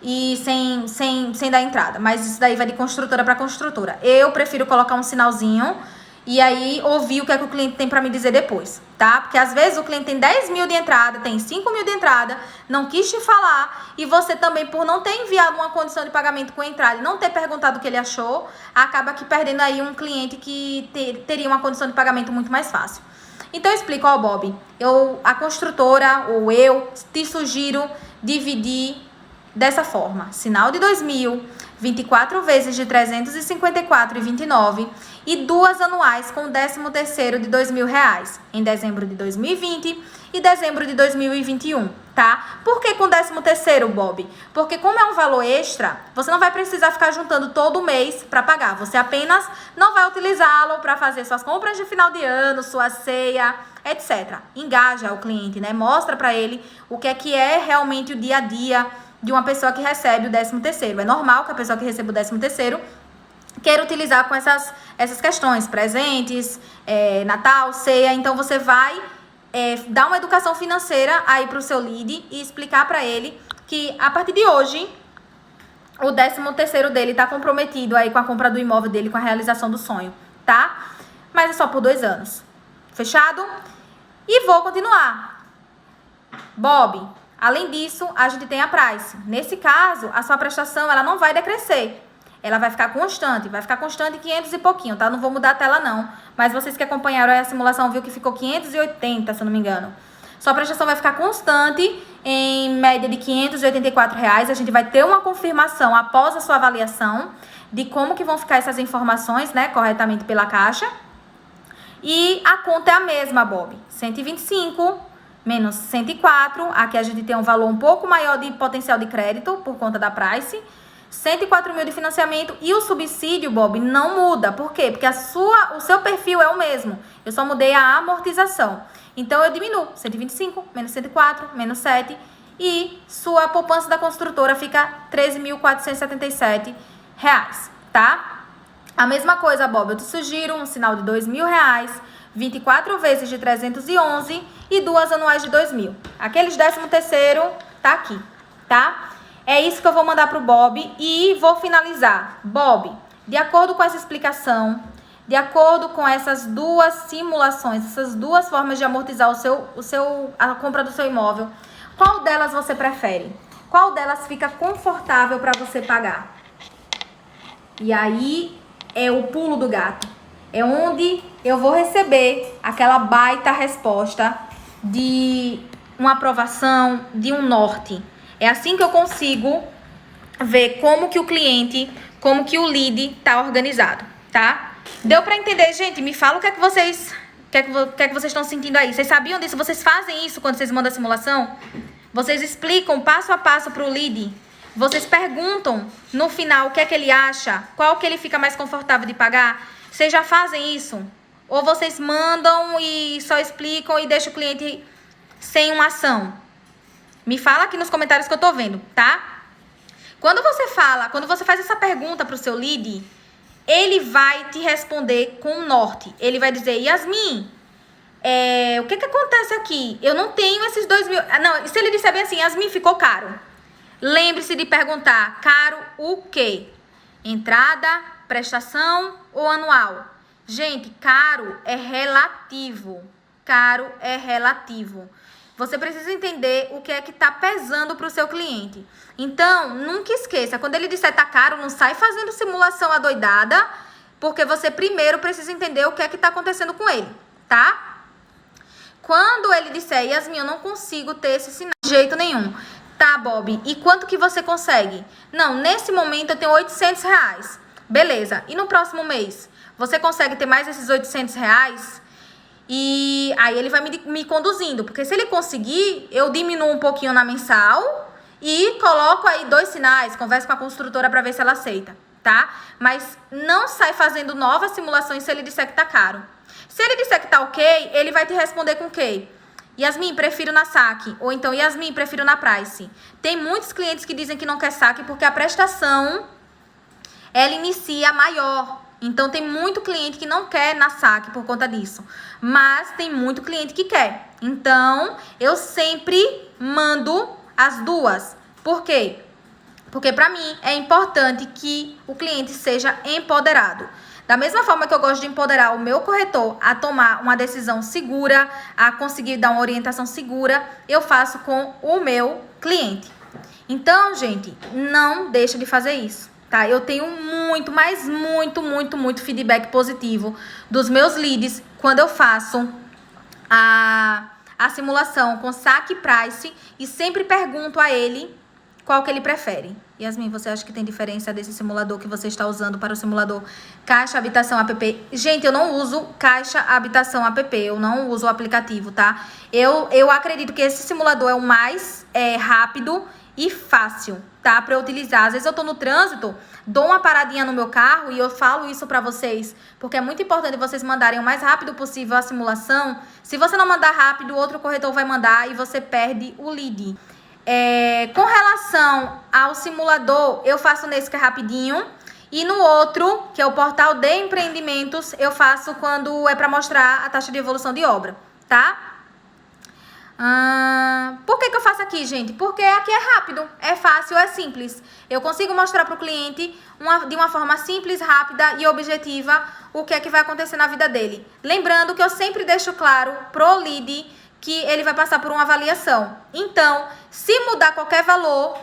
Speaker 1: e sem dar entrada. Mas isso daí vai de construtora para construtora. Eu prefiro colocar um sinalzinho e aí ouvir o que é que o cliente tem para me dizer depois, tá? Porque às vezes o cliente tem 10 mil de entrada, tem 5 mil de entrada, não quis te falar, e você também, por não ter enviado uma condição de pagamento com entrada e não ter perguntado o que ele achou, acaba aqui perdendo aí um cliente que teria uma condição de pagamento muito mais fácil. Então eu explico, ó, Bob, a construtora ou eu te sugiro dividir dessa forma: sinal de 2.000, 24 vezes de 354,29 e 2 anuais com o 13º de R$2.000 em dezembro de 2020 e dezembro de 2021, tá? Por que com 13º, Bob? Porque como é um valor extra, você não vai precisar ficar juntando todo mês para pagar. Você apenas não vai utilizá-lo para fazer suas compras de final de ano, sua ceia, etc. Engaja o cliente, né? Mostra para ele o que é realmente o dia a dia de uma pessoa que recebe o 13º. É normal que a pessoa que recebe o 13º queira utilizar com essas questões, presentes, Natal, ceia. Então você vai dar uma educação financeira aí para o seu lead e explicar para ele que a partir de hoje o 13º dele está comprometido aí com a compra do imóvel dele, com a realização do sonho, tá? Mas é só por 2 anos. Fechado? E vou continuar. Bob, além disso, a gente tem a price. Nesse caso, a sua prestação ela não vai decrescer. Ela vai ficar constante em 500 e pouquinho, tá? Não vou mudar a tela não, mas vocês que acompanharam a simulação viu que ficou 580, se eu não me engano. Sua prestação vai ficar constante em média de R$584. A gente vai ter uma confirmação após a sua avaliação de como que vão ficar essas informações, né, corretamente pela Caixa. E a conta é a mesma, Bob. 125 menos 104. Aqui a gente tem um valor um pouco maior de potencial de crédito por conta da Price. 104 mil de financiamento. E o subsídio, Bob, não muda. Por quê? Porque o seu perfil é o mesmo. Eu só mudei a amortização. Então, eu diminuo. 125 menos 104 menos 7. E sua poupança da construtora fica R$ 13.477, tá? A mesma coisa, Bob, eu te sugiro um sinal de R$ 2.000, 24 vezes de 311 e 2 anuais de 2.000. Aqueles 13º tá aqui, tá? É isso que eu vou mandar pro Bob e vou finalizar. Bob, de acordo com essa explicação, de acordo com essas duas simulações, essas duas formas de amortizar a compra do seu imóvel, qual delas você prefere? Qual delas fica confortável para você pagar? E aí é o pulo do gato. É onde eu vou receber aquela baita resposta de uma aprovação, de um norte. É assim que eu consigo ver como que o cliente, como que o lead tá organizado, tá? Deu para entender, gente? Me fala o que é que vocês estão sentindo aí. Vocês sabiam disso? Vocês fazem isso quando vocês mandam a simulação? Vocês explicam passo a passo pro lead? Vocês perguntam no final o que é que ele acha, qual que ele fica mais confortável de pagar? Vocês já fazem isso? Ou vocês mandam e só explicam e deixam o cliente sem uma ação? Me fala aqui nos comentários que eu tô vendo, tá? Quando você faz essa pergunta pro seu lead, ele vai te responder com um norte. Ele vai dizer, Yasmin, o que acontece aqui? Eu não tenho esses 2.000... Não, se ele disser bem assim, Yasmin, ficou caro. Lembre-se de perguntar, caro o quê? Entrada, prestação ou anual? Gente, caro é relativo. Caro é relativo. Você precisa entender o que é que está pesando para o seu cliente. Então, nunca esqueça, quando ele disser tá caro, não sai fazendo simulação adoidada, porque você primeiro precisa entender o que é que está acontecendo com ele, tá? Quando ele disser, Yasmin, eu não consigo ter esse sinal de jeito nenhum. Tá, Bob, e quanto que você consegue? Não, nesse momento eu tenho R$ 800. Beleza, e no próximo mês? Você consegue ter mais esses R$ 800? E aí ele vai me conduzindo, porque se ele conseguir, eu diminuo um pouquinho na mensal e coloco aí 2 sinais, converso com a construtora para ver se ela aceita, tá? Mas não sai fazendo novas simulações se ele disser que tá caro. Se ele disser que tá ok, ele vai te responder com o quê? Yasmin, prefiro na saque. Ou então, Yasmin, prefiro na Price. Tem muitos clientes que dizem que não quer saque porque a prestação, ela inicia maior. Então, tem muito cliente que não quer na saque por conta disso. Mas tem muito cliente que quer. Então, eu sempre mando as duas. Por quê? Porque para mim é importante que o cliente seja empoderado. Da mesma forma que eu gosto de empoderar o meu corretor a tomar uma decisão segura, a conseguir dar uma orientação segura, eu faço com o meu cliente. Então, gente, não deixa de fazer isso, tá? Eu tenho muito feedback positivo dos meus leads quando eu faço a simulação com saque price e sempre pergunto a ele qual que ele prefere. Yasmin, você acha que tem diferença desse simulador que você está usando para o simulador Caixa Habitação App? Gente, eu não uso Caixa Habitação App, eu não uso o aplicativo, tá? Eu acredito que esse simulador é o mais rápido e fácil, tá? Para eu utilizar. Às vezes eu tô no trânsito, dou uma paradinha no meu carro e eu falo isso para vocês, porque é muito importante vocês mandarem o mais rápido possível a simulação. Se você não mandar rápido, outro corretor vai mandar e você perde o lead. Com relação ao simulador, eu faço nesse que é rapidinho. E no outro, que é o portal de empreendimentos, eu faço quando é para mostrar a taxa de evolução de obra, tá? Por que eu faço aqui, gente? Porque aqui é rápido, é fácil, é simples. Eu consigo mostrar para o cliente de uma forma simples, rápida e objetiva o que é que vai acontecer na vida dele. Lembrando que eu sempre deixo claro pro lead que ele vai passar por uma avaliação. Então, se mudar qualquer valor,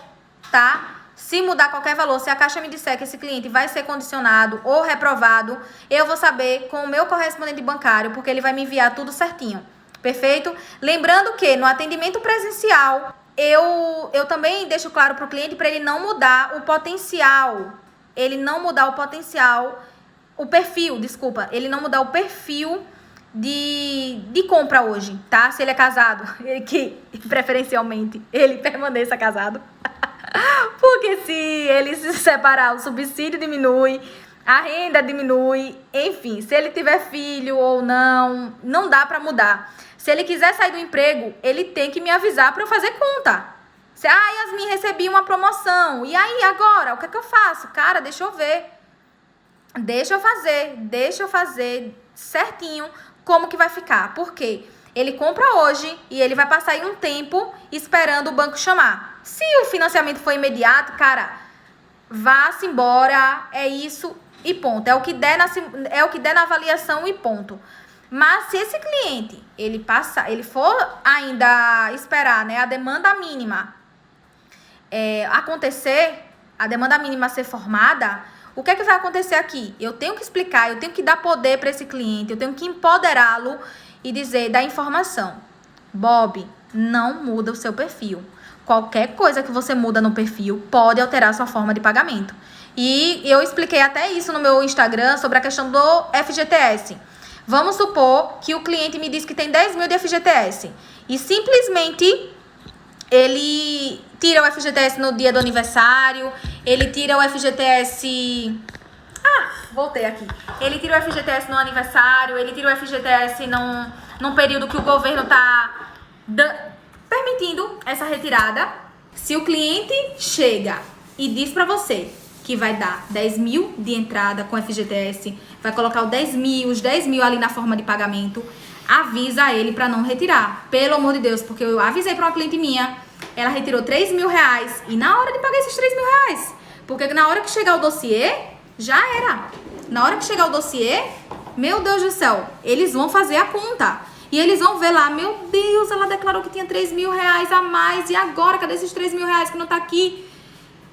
Speaker 1: tá? Se mudar qualquer valor, se a Caixa me disser que esse cliente vai ser condicionado ou reprovado, eu vou saber com o meu correspondente bancário, porque ele vai me enviar tudo certinho. Perfeito? Lembrando que no atendimento presencial, eu também deixo claro para o cliente para ele não mudar o potencial ele não mudar o potencial, o perfil, desculpa, ele não mudar o perfil de compra hoje, tá? Se ele é casado, que preferencialmente ele permaneça casado. Porque se ele se separar, o subsídio diminui, a renda diminui, enfim, se ele tiver filho ou não, não dá pra mudar. Se ele quiser sair do emprego, ele tem que me avisar pra eu fazer conta. Se, Yasmin, recebi uma promoção, e aí agora, o que é que eu faço? Cara, deixa eu ver. Deixa eu fazer certinho como que vai ficar. Por quê? Ele compra hoje e ele vai passar aí um tempo esperando o banco chamar. Se o financiamento for imediato, cara, vá-se embora, é isso e ponto. É o que der na avaliação e ponto. Mas se esse cliente, ele for ainda esperar, né, a demanda mínima acontecer, a demanda mínima ser formada, o que é que vai acontecer aqui? Eu tenho que explicar, eu tenho que dar poder para esse cliente, eu tenho que empoderá-lo e dizer, dar informação. Bob, não muda o seu perfil. Qualquer coisa que você muda no perfil pode alterar a sua forma de pagamento. E eu expliquei até isso no meu Instagram sobre a questão do FGTS. Vamos supor que o cliente me diz que tem 10 mil de FGTS e simplesmente ele tira o FGTS no dia do aniversário, ele tira o FGTS... voltei aqui. Ele tira o FGTS no aniversário, ele tira o FGTS num período que o governo tá permitindo essa retirada. Se o cliente chega e diz pra você que vai dar 10 mil de entrada com FGTS, vai colocar os 10 mil ali na forma de pagamento, avisa ele pra não retirar. Pelo amor de Deus, porque eu avisei pra uma cliente minha, ela retirou 3 mil reais e na hora de pagar esses 3 mil reais, porque na hora que chegar o dossiê, já era. Na hora que chegar o dossiê, meu Deus do céu, eles vão fazer a conta. E eles vão ver lá, meu Deus, ela declarou que tinha 3 mil reais a mais, e agora, cadê esses 3 mil reais que não tá aqui?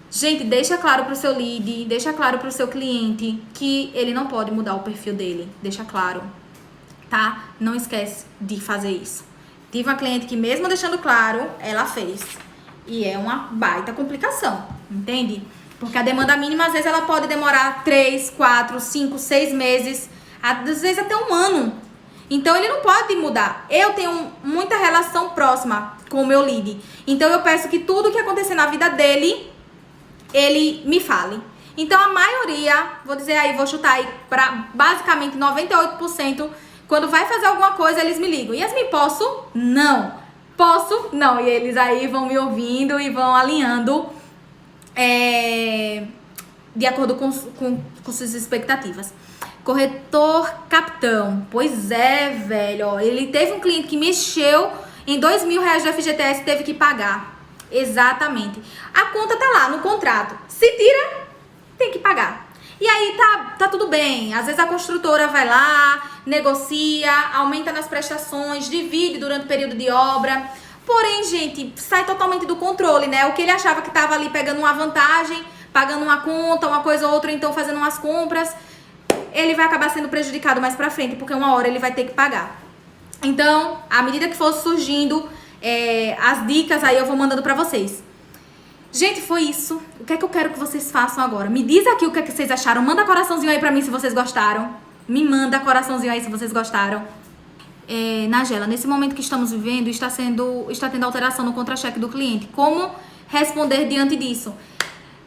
Speaker 1: Gente, deixa claro pro seu lead, deixa claro pro seu cliente que ele não pode mudar o perfil dele. Deixa claro, tá? Não esquece de fazer isso. Tive uma cliente que mesmo deixando claro, ela fez. E é uma baita complicação, entende? Porque a demanda mínima, às vezes, ela pode demorar 3, 4, 5, 6 meses, às vezes até um ano. Então, ele não pode mudar. Eu tenho muita relação próxima com o meu lead. Então, eu peço que tudo que acontecer na vida dele, ele me fale. Então, a maioria, vou dizer aí, vou chutar aí para basicamente 98%, quando vai fazer alguma coisa, eles me ligam. Yasmin, posso? Não. Posso? Não. E eles aí vão me ouvindo e vão alinhando de acordo com suas expectativas. Corretor capitão. Pois é, velho. Ó, ele teve um cliente que mexeu em 2 mil reais de FGTS e teve que pagar. Exatamente. A conta tá lá no contrato. Se tira, tem que pagar. E aí tá tudo bem. Às vezes a construtora vai lá, negocia, aumenta nas prestações, divide durante o período de obra. Porém, gente, sai totalmente do controle, né? O que ele achava que tava ali pegando uma vantagem, pagando uma conta, uma coisa ou outra, então fazendo umas compras, ele vai acabar sendo prejudicado mais pra frente, porque uma hora ele vai ter que pagar. Então, à medida que for surgindo as dicas, aí eu vou mandando pra vocês. Gente, foi isso. O que é que eu quero que vocês façam agora? Me diz aqui o que é que vocês acharam. Manda coraçãozinho aí pra mim se vocês gostaram. Me manda coraçãozinho aí se vocês gostaram. Nagela, nesse momento que estamos vivendo, está tendo alteração no contra-cheque do cliente. Como responder diante disso?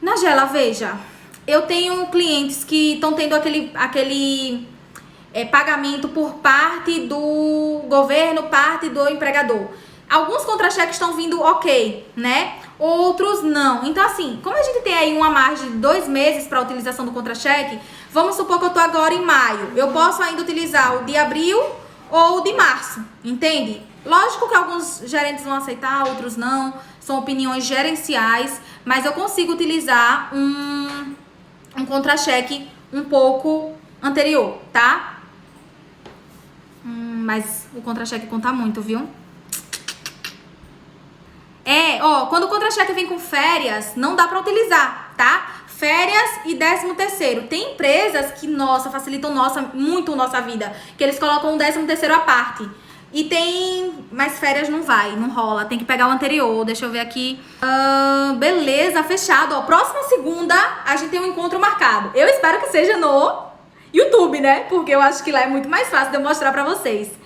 Speaker 1: Nagela, veja, eu tenho clientes que estão tendo aquele pagamento por parte do governo, parte do empregador. Alguns contra-cheques estão vindo ok, né? Outros não. Então, assim, como a gente tem aí uma margem de 2 meses para a utilização do contra-cheque, vamos supor que eu tô agora em maio. Eu posso ainda utilizar o de abril ou o de março, entende? Lógico que alguns gerentes vão aceitar, outros não. São opiniões gerenciais, mas eu consigo utilizar um contra-cheque um pouco anterior, tá? Mas o contra-cheque conta muito, viu? Quando o contra-cheque vem com férias, não dá pra utilizar, tá? Férias e 13º. Tem empresas que, nossa, facilitam muito nossa vida, que eles colocam um 13º à parte. E tem mais férias, não vai, não rola. Tem que pegar o anterior, deixa eu ver aqui. Beleza, fechado. Ó, próxima segunda a gente tem um encontro marcado. Eu espero que seja no YouTube, né? Porque eu acho que lá é muito mais fácil de eu mostrar pra vocês.